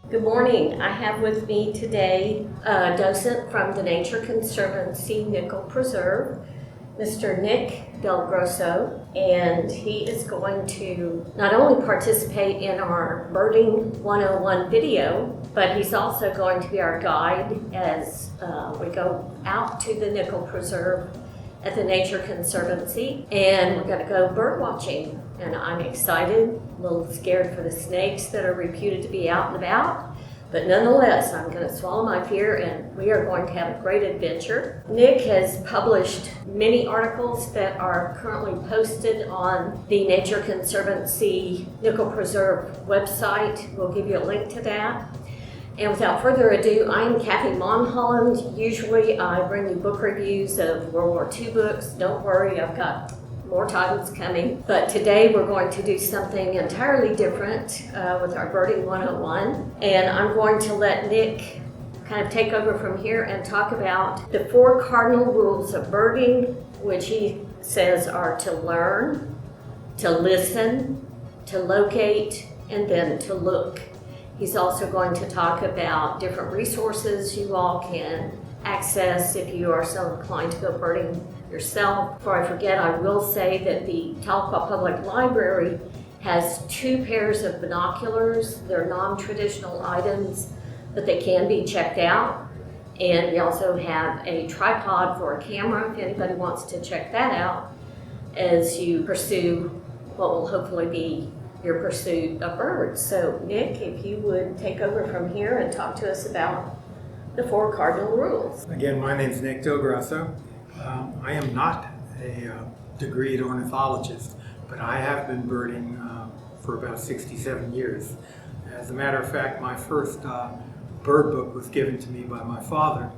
Good morning. I have with me today a docent from the Nature Conservancy Nickel Preserve, Mr. Nick Del Grosso, and he is going to not only participate in our Birding 101 video, but he's also going to be our guide as we go out to the Nickel Preserve at the Nature Conservancy, and we're going to go bird watching. And I'm excited, a little scared for the snakes that are reputed to be out and about, but nonetheless, I'm going to swallow my fear and we are going to have a great adventure. Nick has published many articles that are currently posted on the Nature Conservancy Nickel Preserve website. We'll give you a link to that. And without further ado, I'm Cathy Monholland. Usually I bring you book reviews of World War II books. Don't worry, I've got more titles coming. But today we're going to do something entirely different with our Birding 101. And I'm going to let Nick kind of take over from here and talk about the 4 cardinal rules of birding, which he says are to learn, to listen, to locate, and then to look. He's also going to talk about different resources you all can access if you are so inclined to go birding yourself. Before I forget, I will say that the Tahlequah Public Library has 2 pairs of binoculars. They're non-traditional items, but they can be checked out. And we also have a tripod for a camera if anybody wants to check that out as you pursue what will hopefully be your pursuit of birds. So Nick, if you would take over from here and talk to us about the 4 cardinal rules. Again, my name is Nick Del Grosso. I am not a degreed ornithologist, but I have been birding for about 67 years. As a matter of fact, my first bird book was given to me by my father,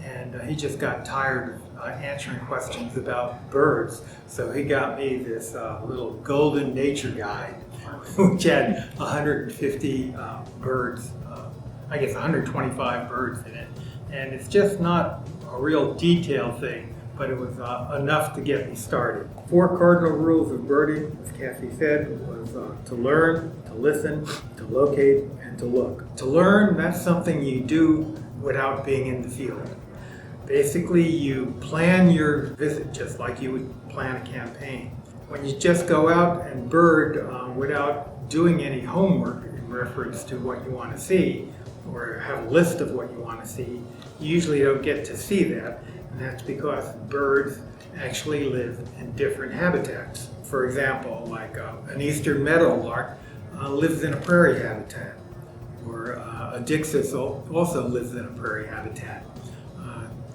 and he just got tired of answering questions about birds, so he got me this little golden nature guide, which had 150 birds, I guess 125 birds in it. And it's just not a real detailed thing, but it was enough to get me started. 4 cardinal rules of birding, as Cathy said, was to learn, to listen, to locate, and to look. To learn, that's something you do without being in the field. Basically, you plan your visit just like you would plan a campaign. When you just go out and bird without doing any homework in reference to what you want to see, or have a list of what you want to see, you usually don't get to see that, and that's because birds actually live in different habitats. For example, like an eastern meadowlark lives in a prairie habitat, or a dickcissel also lives in a prairie habitat.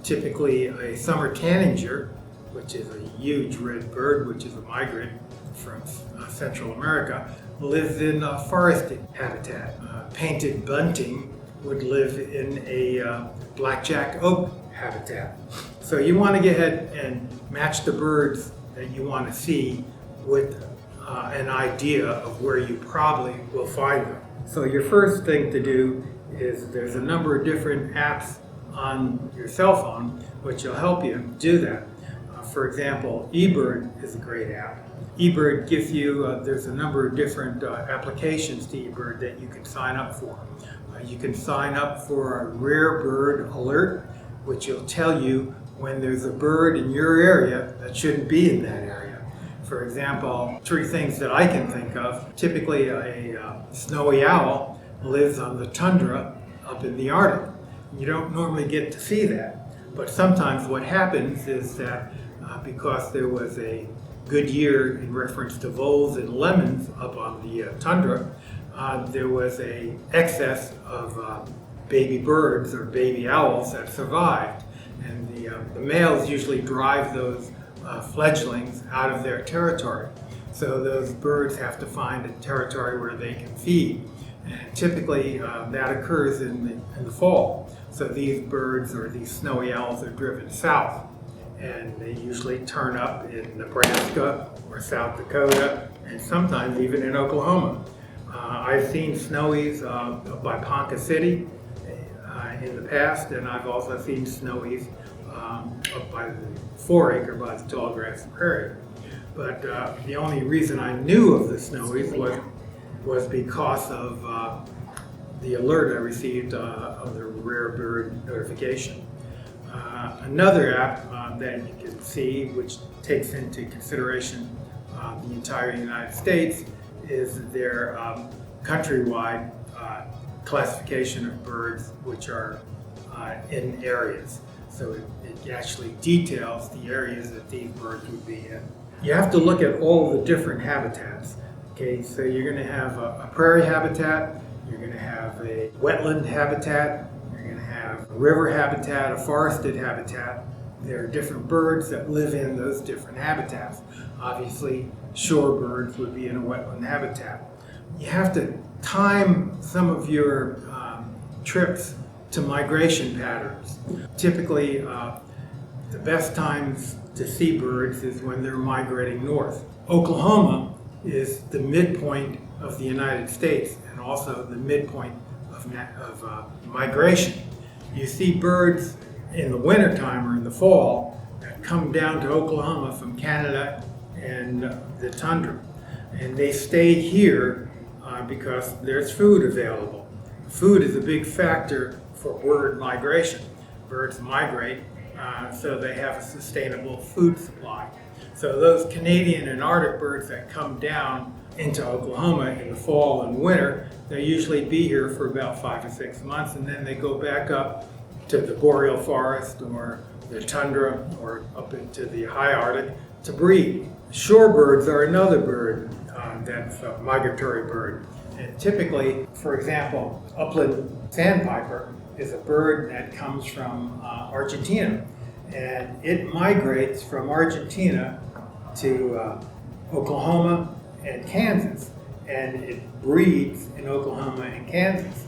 Typically, a summer tanager, which is a huge red bird, which is a migrant from Central America, lives in a forested habitat. Painted bunting would live in a blackjack oak habitat. So you want to get ahead and match the birds that you want to see with an idea of where you probably will find them. So your first thing to do is there's a number of different apps on your cell phone which will help you do that. For example, eBird is a great app. eBird gives you, there's a number of different applications to eBird that you can sign up for. You can sign up for a rare bird alert, which will tell you when there's a bird in your area that shouldn't be in that area. For example, 3 things that I can think of. Typically a snowy owl lives on the tundra up in the Arctic. You don't normally get to see that, but sometimes what happens is that because there was a good year in reference to voles and lemons up on the tundra, there was a excess of baby birds or baby owls that survived, and the males usually drive those fledglings out of their territory. So those birds have to find a territory where they can feed, and typically that occurs in the fall. So these birds, or these snowy owls, are driven south, and they usually turn up in Nebraska or South Dakota, and sometimes even in Oklahoma. I've seen snowies by Ponca City in the past, and I've also seen snowies up by the 4-acre by the Tallgrass Prairie. But the only reason I knew of the snowies was because of the alert I received of the rare bird notification. Another app that you can see, which takes into consideration the entire United States, is their countrywide classification of birds which are in areas. So it actually details the areas that these birds would be in. You have to look at all the different habitats. Okay, so you're going to have a prairie habitat, you're going to have a wetland habitat, you're going to have a river habitat, a forested habitat. There are different birds that live in those different habitats. Obviously, shorebirds would be in a wetland habitat. You have to time some of your trips to migration patterns. Typically, the best times to see birds is when they're migrating north. Oklahoma is the midpoint of the United States and also the midpoint of migration. You see birds in the wintertime or in the fall that come down to Oklahoma from Canada and the tundra. And they stay here because there's food available. Food is a big factor for bird migration. Birds migrate so they have a sustainable food supply. So those Canadian and Arctic birds that come down into Oklahoma in the fall and winter, they usually be here for about 5 to 6 months, and then they go back up to the boreal forest or the tundra or up into the high Arctic to breed. Shorebirds are another bird that's a migratory bird. And typically, for example, upland sandpiper is a bird that comes from Argentina, and it migrates from Argentina to Oklahoma and Kansas, and it breeds in Oklahoma and Kansas.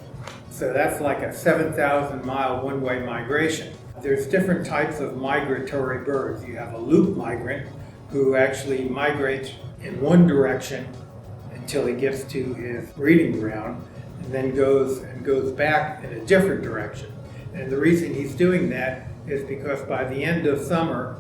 So that's like a 7,000-mile one-way migration. There's different types of migratory birds. You have a loop migrant who actually migrates in one direction until he gets to his breeding ground, and then goes back in a different direction. And the reason he's doing that is because by the end of summer,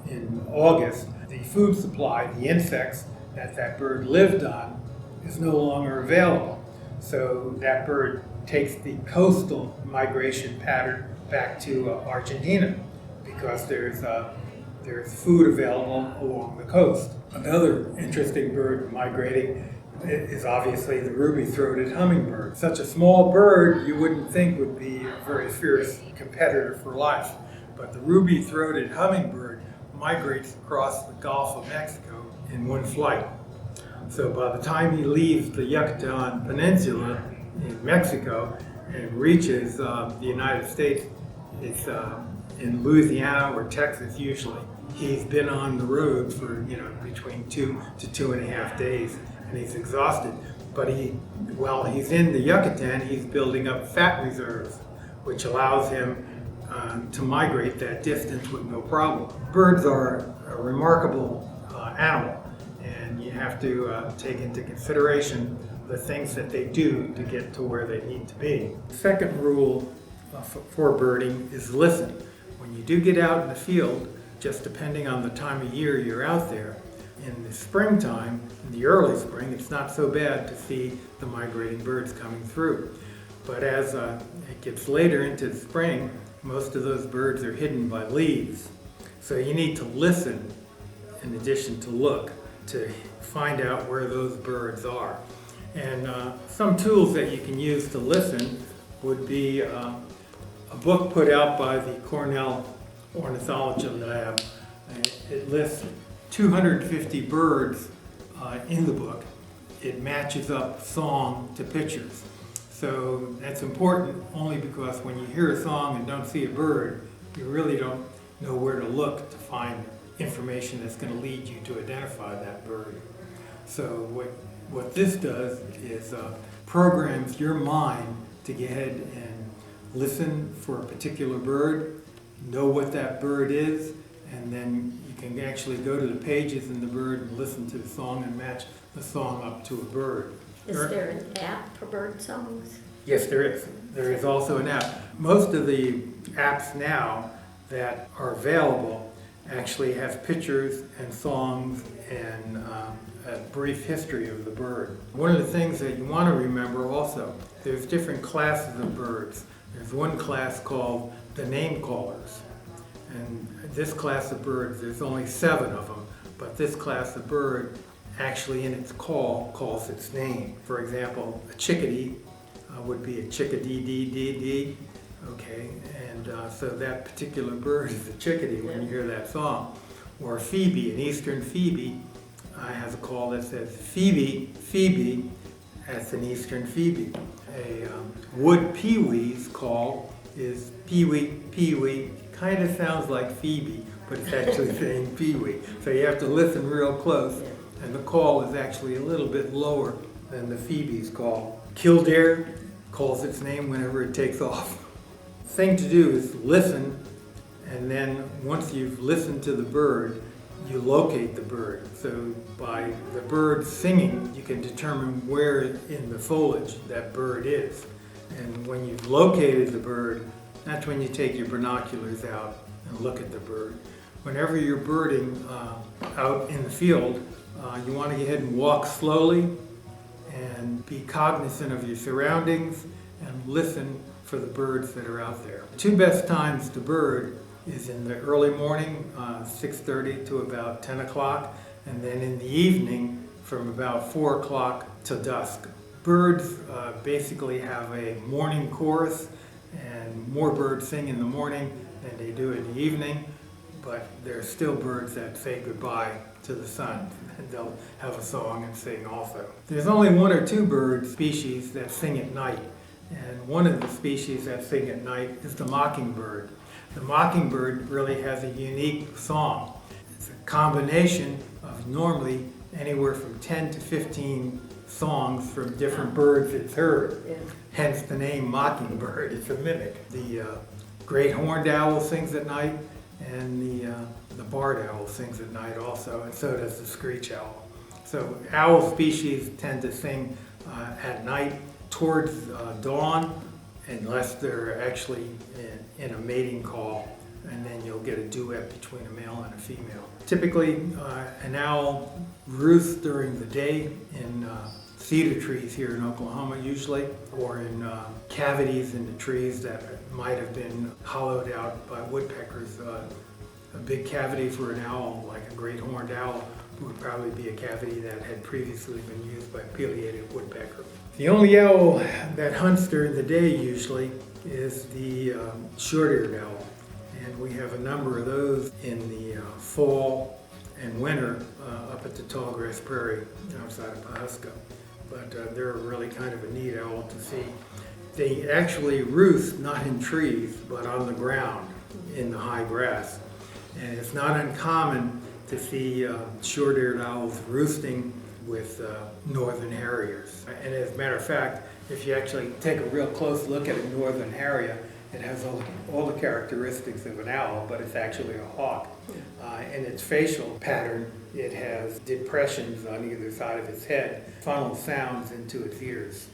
in August, the food supply, the insects that bird lived on, is no longer available. So that bird takes the coastal migration pattern back to Argentina because there's food available along the coast. Another interesting bird migrating is obviously the ruby-throated hummingbird. Such a small bird you wouldn't think would be a very fierce competitor for life, but the ruby-throated hummingbird migrates across the Gulf of Mexico in one flight. So by the time he leaves the Yucatan Peninsula in Mexico and reaches the United States, it's in Louisiana or Texas usually. He's been on the road for between 2 to 2.5 days, and he's exhausted. But while he's in the Yucatan, he's building up fat reserves, which allows him to migrate that distance with no problem. Birds are a remarkable animal, and you have to take into consideration the things that they do to get to where they need to be. The second rule for birding is listen. When you do get out in the field, just depending on the time of year you're out there, in the springtime, in the early spring, it's not so bad to see the migrating birds coming through. But as it gets later into the spring, most of those birds are hidden by leaves. So you need to listen in addition to look to find out where those birds are. And some tools that you can use to listen would be a book put out by the Cornell Ornithology Lab. It lists 250 birds in the book. It matches up song to pictures. So that's important only because when you hear a song and don't see a bird, you really don't know where to look to find information that's going to lead you to identify that bird. So what this does is programs your mind to go ahead and listen for a particular bird, know what that bird is, and then you can actually go to the pages in the bird and listen to the song and match the song up to a bird. Is there an app for bird songs? Yes, there is. There is also an app. Most of the apps now that are available actually have pictures and songs and brief history of the bird. One of the things that you want to remember also, there's different classes of birds. There's one class called the name callers. And this class of birds, there's only 7 of them, but this class of bird actually in its call calls its name. For example, a chickadee would be a chickadee-dee-dee-dee, okay? And so that particular bird is a chickadee when you hear that song. Or a phoebe, an eastern phoebe, has a call that says Phoebe, Phoebe, that's an eastern phoebe. A wood peewee's call is peewee, peewee. Kind of sounds like Phoebe, but it's actually saying peewee. So you have to listen real close, and the call is actually a little bit lower than the phoebe's call. Killdeer calls its name whenever it takes off. The thing to do is listen, and then once you've listened to the bird, you locate the bird. So by the bird singing, you can determine where in the foliage that bird is. And when you've located the bird, that's when you take your binoculars out and look at the bird. Whenever you're birding out in the field, you want to go ahead and walk slowly and be cognizant of your surroundings and listen for the birds that are out there. The 2 best times to bird is in the early morning, 6:30 to about 10 o'clock, and then in the evening from about 4 o'clock to dusk. Birds basically have a morning chorus, and more birds sing in the morning than they do in the evening, but there are still birds that say goodbye to the sun, and they'll have a song and sing also. There's only 1 or 2 bird species that sing at night, and one of the species that sing at night is the mockingbird. The mockingbird really has a unique song. It's a combination of normally anywhere from 10 to 15 songs from different birds it's heard. Yeah. Hence the name mockingbird. It's a mimic. The great horned owl sings at night, and the barred owl sings at night also, and so does the screech owl. So owl species tend to sing at night towards dawn, unless they're actually in a mating call, and then you'll get a duet between a male and a female. Typically, an owl roosts during the day in cedar trees here in Oklahoma usually, or in cavities in the trees that might have been hollowed out by woodpeckers. A big cavity for an owl, like a great horned owl, would probably be a cavity that had previously been used by pileated woodpecker. The only owl that hunts during the day usually is the short-eared owl, and we have a number of those in the fall and winter up at the Tallgrass Prairie outside of Pawhuska. But they're really kind of a neat owl to see. They actually roost not in trees, but on the ground in the high grass. And it's not uncommon to see short-eared owls roosting with northern harriers. And as a matter of fact, if you actually take a real close look at a northern harrier, it has all the characteristics of an owl, but it's actually a hawk. In its facial pattern, it has depressions on either side of its head, funnel sounds into its ears.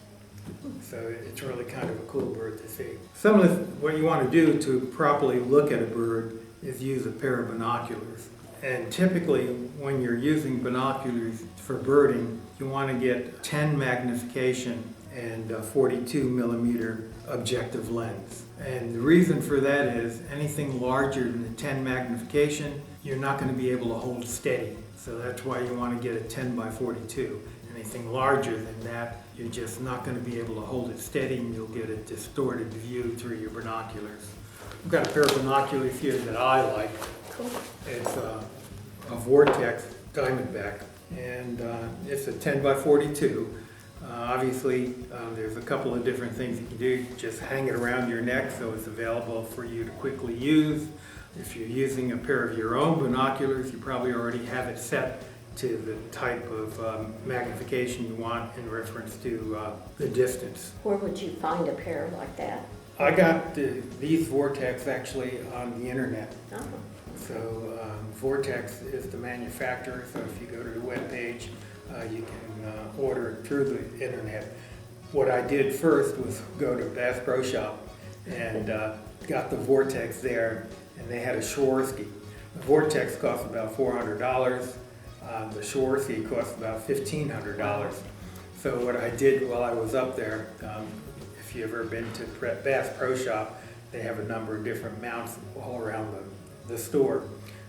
So it's really kind of a cool bird to see. Some of what you want to do to properly look at a bird is use a pair of binoculars. And typically, when you're using binoculars for birding, you want to get 10 magnification and a 42 millimeter objective lens. And the reason for that is anything larger than the 10 magnification, you're not going to be able to hold steady. So that's why you want to get a 10 by 42. Anything larger than that, you're just not going to be able to hold it steady, and you'll get a distorted view through your binoculars. I've got a pair of binoculars here that I like. Cool. It's a Vortex Diamondback, and it's a 10 by 42. Obviously, there's a couple of different things you can do. Just hang it around your neck so it's available for you to quickly use. If you're using a pair of your own binoculars, you probably already have it set to the type of magnification you want in reference to the distance. Where would you find a pair like that? I got these Vortex actually on the internet. Oh. So Vortex is the manufacturer, so if you go to the webpage, you can order it through the internet. What I did first was go to Bass Pro Shop and got the Vortex there, and they had a Swarovski. The Vortex cost about $400, The Swarovski costs about $1,500. So what I did while I was up there, if you've ever been to Bass Pro Shop, they have a number of different mounts all around the store.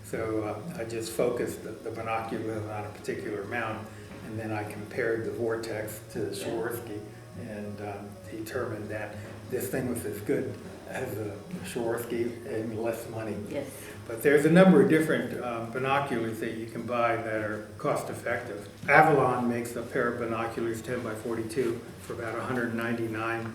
So I just focused the binoculars on a particular mount, and then I compared the Vortex to the Swarovski and determined that this thing was as good as a Swarovski and less money. Yes. But there's a number of different binoculars that you can buy that are cost effective. Avalon makes a pair of binoculars 10 by 42 for about $199.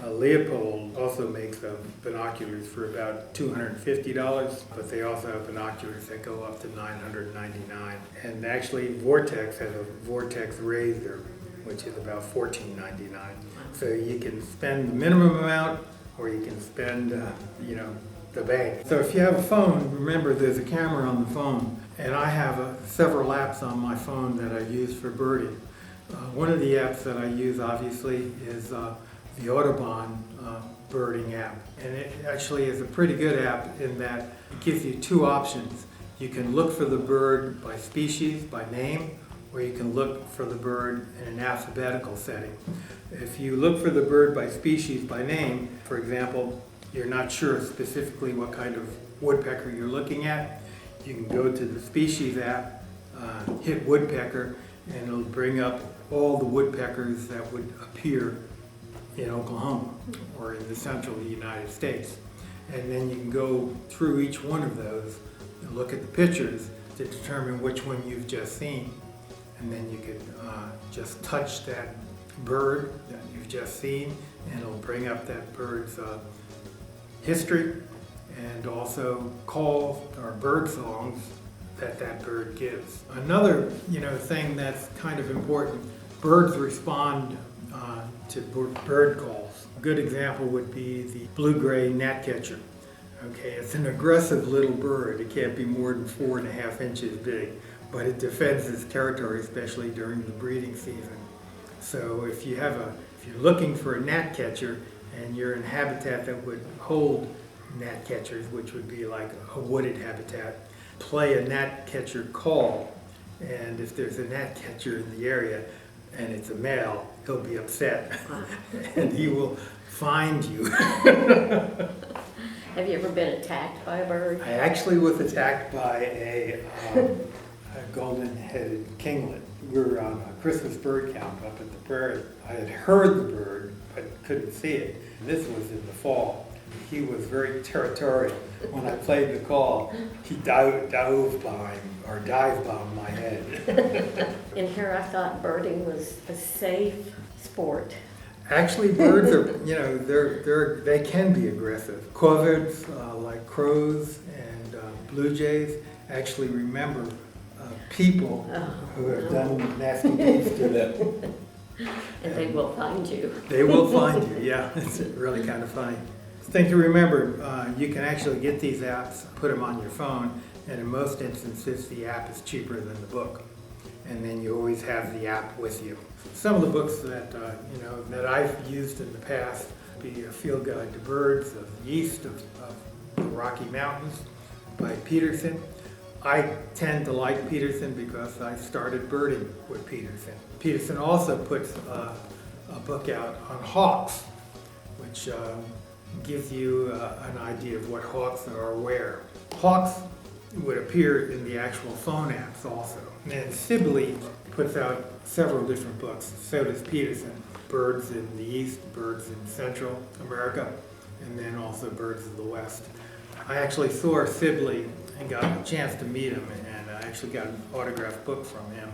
Leopold also makes binoculars for about $250, but they also have binoculars that go up to $999. And actually Vortex has a Vortex Razor, which is about $14.99. So you can spend the minimum amount, or you can spend, the bank. So if you have a phone, remember there's a camera on the phone, and I have several apps on my phone that I use for birding. One of the apps that I use, obviously, is the Audubon birding app. And it actually is a pretty good app in that it gives you two options. You can look for the bird by species, by name, or you can look for the bird in an alphabetical setting. If you look for the bird by species, by name, for example, you're not sure specifically what kind of woodpecker you're looking at, you can go to the species app, hit woodpecker, and it'll bring up all the woodpeckers that would appear in Oklahoma or in the central United States. And then you can go through each one of those and look at the pictures to determine which one you've just seen. And then you could just touch that bird that you've just seen, and it'll bring up that bird's history and also calls or bird songs that bird gives. Another thing that's kind of important, birds respond to bird calls. A good example would be the blue-gray gnatcatcher. Okay, it's an aggressive little bird. It can't be more than 4.5 inches big, but it defends its territory, especially during the breeding season. So if you're looking for a gnatcatcher and you're in habitat that would hold gnatcatchers, which would be like a wooded habitat, play a gnatcatcher call, and if there's a gnatcatcher in the area and it's a male, he'll be upset and he will find you. Have you ever been attacked by a bird? I actually was attacked by a golden-headed kinglet. We were on a Christmas bird count up at the prairie. I had heard the bird, but couldn't see it. This was in the fall. He was very territorial. When I played the call, he dived bombed my head. In here, I thought birding was a safe sport. Actually, birds are, they can be aggressive. Corvids, like crows and blue jays, actually remember people who have done nasty things to them. And they will find you. They will find you, yeah. It's really kind of funny. Thing to remember, you can actually get these apps, put them on your phone, and in most instances, the app is cheaper than the book. And then you always have the app with you. Some of the books that that I've used in the past would be A Field Guide to Birds of the East of the Rocky Mountains by Peterson. I tend to like Peterson because I started birding with Peterson. Peterson also puts a book out on hawks, which gives you an idea of what hawks are where. Hawks would appear in the actual phone apps also. And Sibley puts out several different books, so does Peterson. Birds in the East, birds in Central America, and then also birds of the West. I actually saw Sibley and got a chance to meet him, and I actually got an autographed book from him.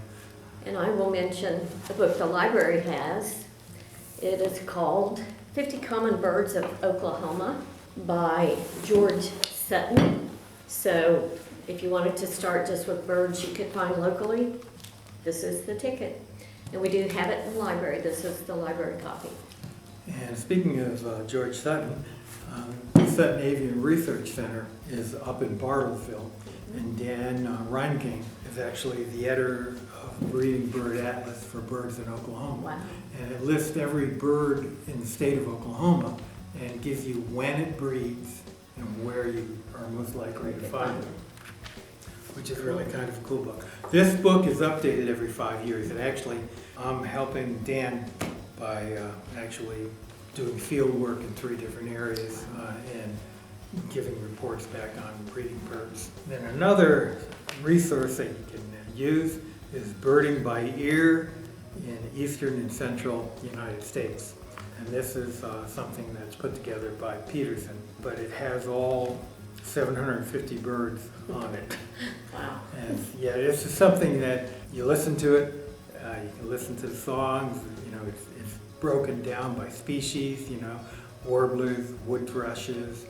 And I will mention the book the library has. It is called 50 Common Birds of Oklahoma by George Sutton. So if you wanted to start just with birds you could find locally, this is the ticket. And we do have it in the library. This is the library copy. And speaking of George Sutton, Sutton Avian Research Center is up in Bartlesville, and Dan Reinking is actually the editor of the Breeding Bird Atlas for birds in Oklahoma. Wow. And it lists every bird in the state of Oklahoma and gives you when it breeds and where you are most likely to find it. which is really kind of a cool book. This book is updated every 5 years, and actually I'm helping Dan by actually doing field work in 3 different areas and giving reports back on breeding birds. Then another resource that you can use is birding by ear in eastern and central United States. And this is something that's put together by Peterson, but it has all 750 birds on it. Wow. And yeah, this is something that you listen to it, you can listen to the songs, you know, it's broken down by species, you know, warblers, wood thrushes,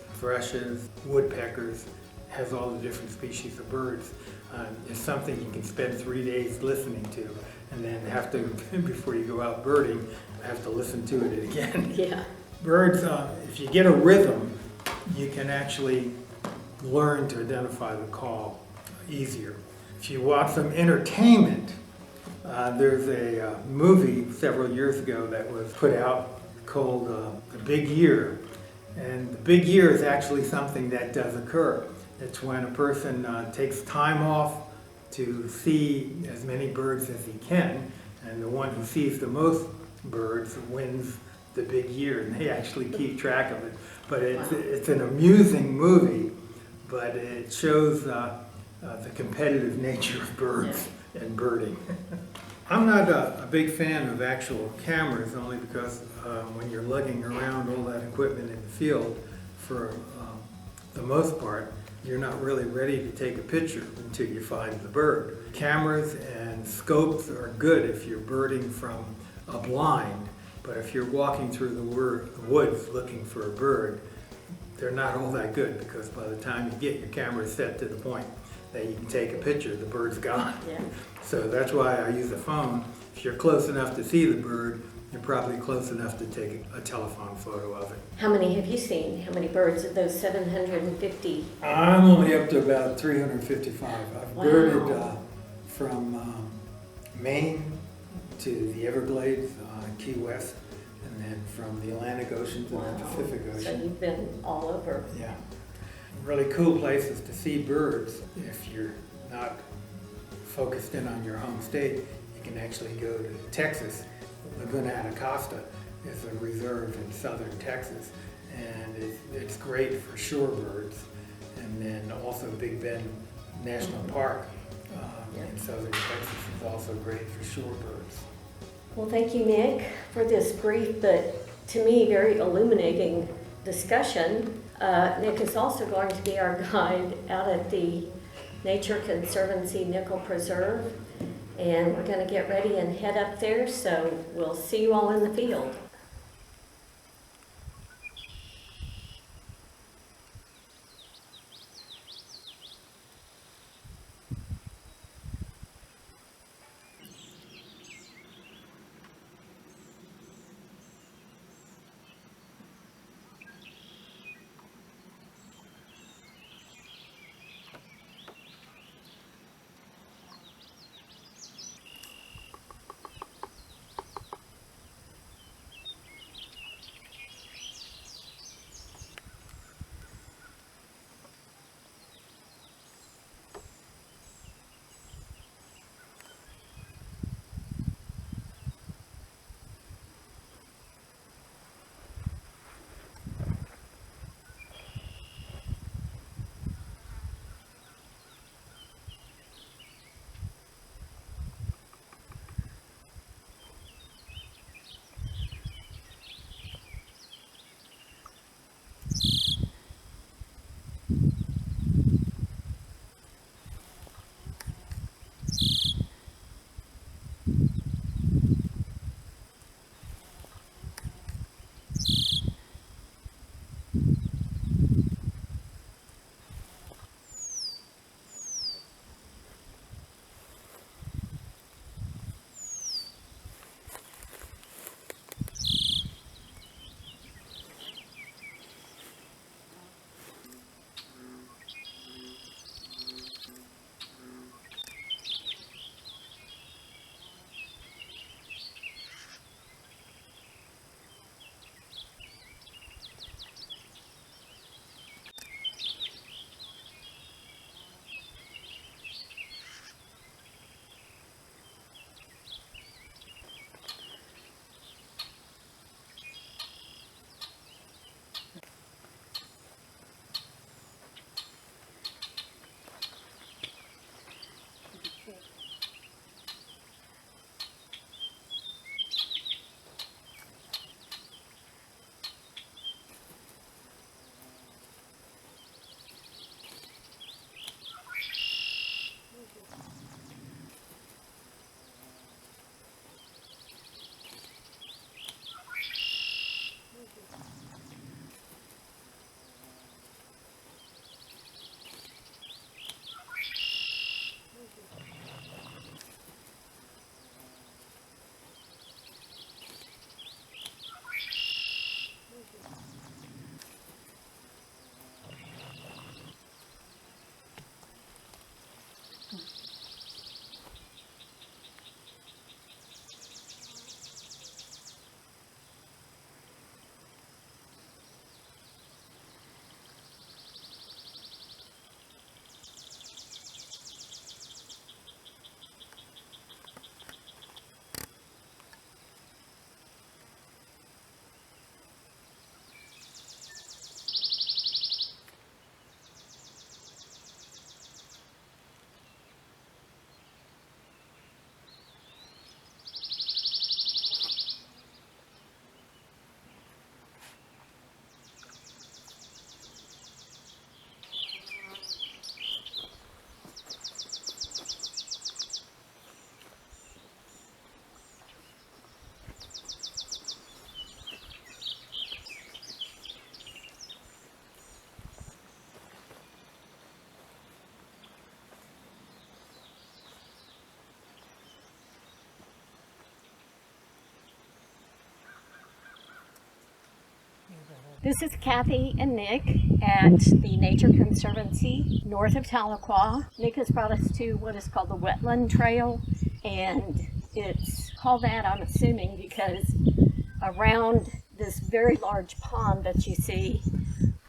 woodpeckers, has all the different species of birds. It's something you can spend 3 days listening to, and then have to, before you go out birding, have to listen to it again. Yeah. Birds, if you get a rhythm, you can actually learn to identify the call easier. If you want some entertainment, there's a movie several years ago that was put out called The Big Year. And the big year is actually something that does occur. It's when a person takes time off to see as many birds as he can, and the one who sees the most birds wins the big year, and they actually keep track of it. But it's an amusing movie, but it shows the competitive nature of birds and birding. I'm not a big fan of actual cameras, only because when you're lugging around all that equipment in the field, for the most part, you're not really ready to take a picture until you find the bird. Cameras and scopes are good if you're birding from a blind, but if you're walking through the woods looking for a bird, they're not all that good, because by the time you get your camera set to the point that you can take a picture, the bird's gone. Yeah. So that's why I use a phone. If you're close enough to see the bird, you're probably close enough to take a telephone photo of it. How many have you seen? How many birds of those 750? I'm only up to about 355. I've birded from Maine to the Everglades, Key West, and then from the Atlantic Ocean to the Pacific Ocean. So you've been all over. Yeah. Really cool places to see birds. If you're not focused in on your home state, you can actually go to Texas. Laguna Anacosta is a reserve in southern Texas, and it's great for shorebirds. And then also Big Bend National Park in southern Texas is also great for shorebirds. Well, thank you, Nick, for this brief but, to me, very illuminating discussion. Nick is also going to be our guide out at the Nature Conservancy Nickel Preserve, and we're going to get ready and head up there, so we'll see you all in the field. This is Cathy and Nick at the Nature Conservancy north of Tahlequah. Nick has brought us to what is called the Wetland Trail, and it's called that, I'm assuming, because around this very large pond that you see,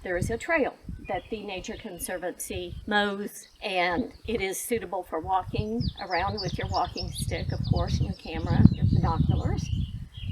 there is a trail that the Nature Conservancy mows, and it is suitable for walking around with your walking stick, of course, and your camera, your binoculars.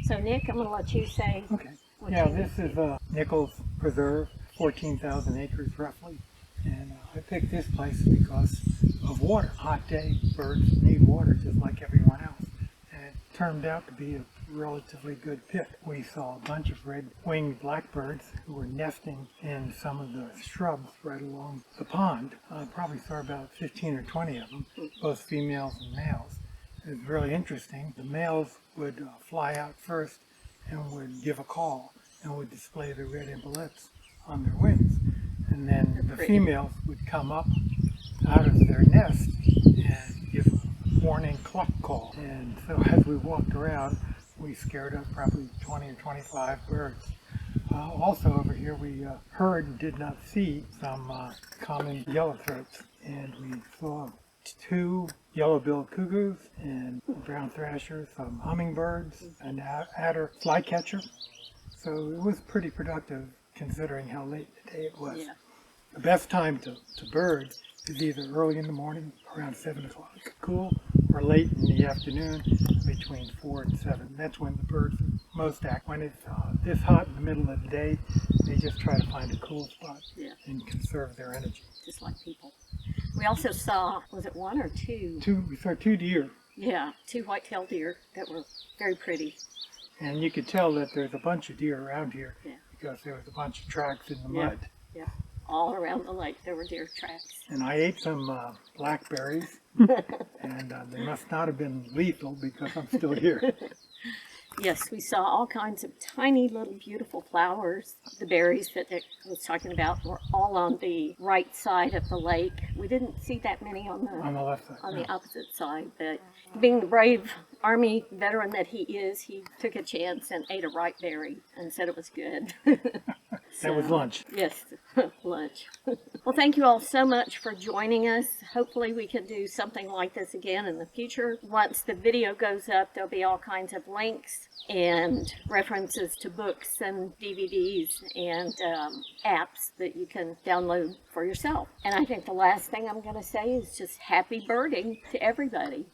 So Nick, I'm going to let you say. Okay. Yeah, this is Nichols Preserve, 14,000 acres roughly. And I picked this place because of water. Hot day, birds need water just like everyone else. And it turned out to be a relatively good pick. We saw a bunch of red-winged blackbirds who were nesting in some of the shrubs right along the pond. Probably saw about 15 or 20 of them, both females and males. It was really interesting. The males would fly out first and would give a call and would display the red epaulets on their wings. And then the females would come up out of their nest and give a warning cluck call. And so as we walked around, we scared up probably 20 or 25 birds. Also over here we heard and did not see some common yellowthroats. And we saw 2 yellow-billed cuckoos and brown thrashers, some hummingbirds, an adder flycatcher. So it was pretty productive considering how late the day it was. Yeah. The best time to bird is either early in the morning, around 7 o'clock, cool, or late in the afternoon, between 4 and 7. That's when the birds are most active. When it's this hot in the middle of the day, they just try to find a cool spot and conserve their energy. Just like people. We also saw, was it 1 or 2? We saw 2 deer. Yeah, 2 white-tailed deer that were very pretty. And you could tell that there's a bunch of deer around here because there was a bunch of tracks in the mud. Yeah, all around the lake there were deer tracks. And I ate some blackberries, and they must not have been lethal because I'm still here. Yes, we saw all kinds of tiny little beautiful flowers. The berries that Nick was talking about were all on the right side of the lake. We didn't see that many on the left side, on the opposite side, but being the brave Army veteran that he is, he took a chance and ate a ripe berry and said it was good. That was lunch. Yes, lunch. Well, thank you all so much for joining us. Hopefully we can do something like this again in the future. Once the video goes up, there'll be all kinds of links and references to books and DVDs and apps that you can download for yourself. And I think the last thing I'm going to say is just happy birding to everybody.